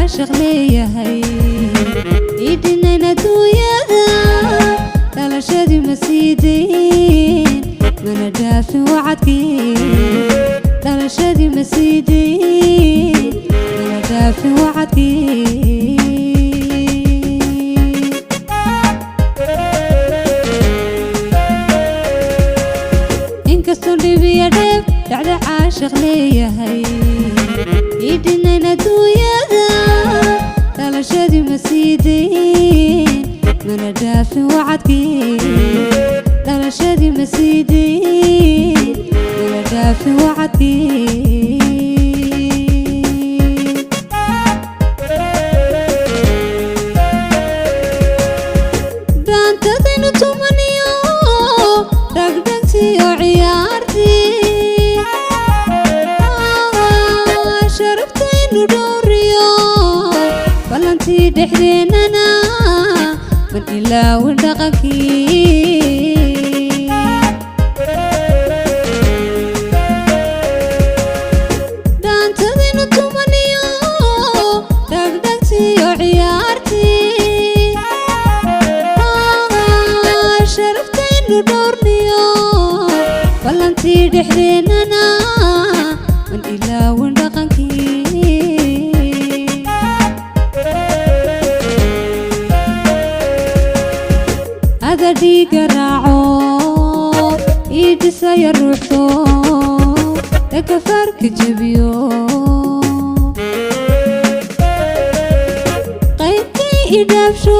عاشق ليا هي إيدنا ندويا تلا شادي مسيدين من دافن وعدكي تلا شادي مسيدين من دافن وعدكي Dhib iyo dheef dhacda caashiq leeyahay idinayna duuyada dhalashadii ma siidayn mana dhaafin wacadkii dhalashadii ma siidayn mana dhaafin wacadkii daantadaynu tumaniyo dhagdhagtiyo dhexdeenana man ilaawin dhaqankii dhaantadaynu tumaniyo dhagdhagtiyo ciyaartii sharaftaynu dhowrniyo ballantii dhexdeenana man ilaawin dhaqankii dhiiga raaco iidhisaya ruuxdo dhagafaarka jebiyo qaybkay idhaabsho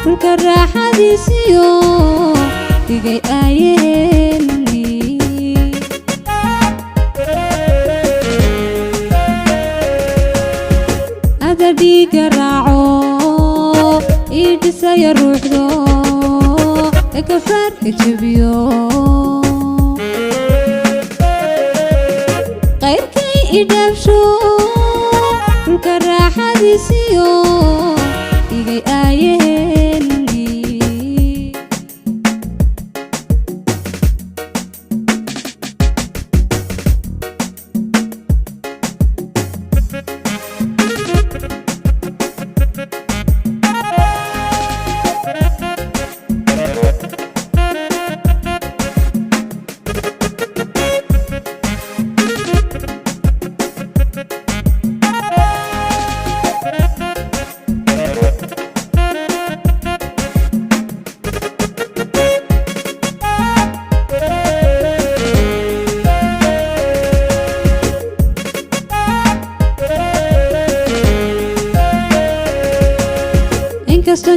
dhulka raaxadiisiyo dhigay aayeelni ada dhiiga raaco iidhisaya ruuxdo dhagafaarka jebiyo qaybkay idhaabsho dhulka raaxadiisiyo dhigay aayeelni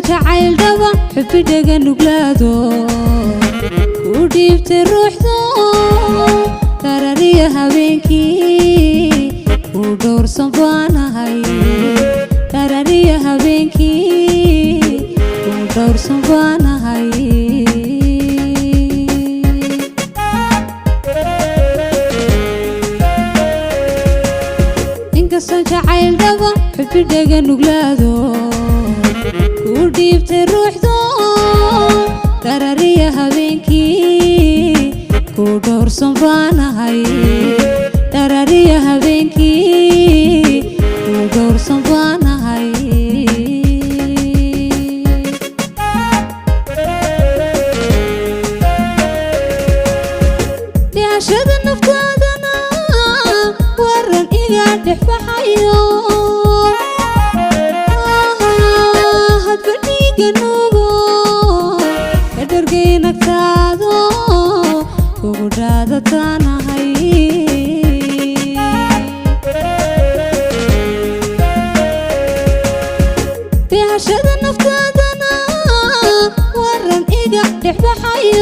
jacayl dhaba xubbi dhaga nuglaado ku dhiibtay ruuxdo darariya habeenkii ku dhowrsan baanahay darariya habeenkii ku dhowrsan baanahay inkastoo jacayl dhaba xubbi dhaga nuglaado dhiibtay ruuxdo darariya habeenkii ku dhowrsan baanahay darariya habeenkii ku dhowrsan baanahay dhihashada naftaadana waran iga dhex baxayo dhihashada naftaadana waran iga dhex baxayo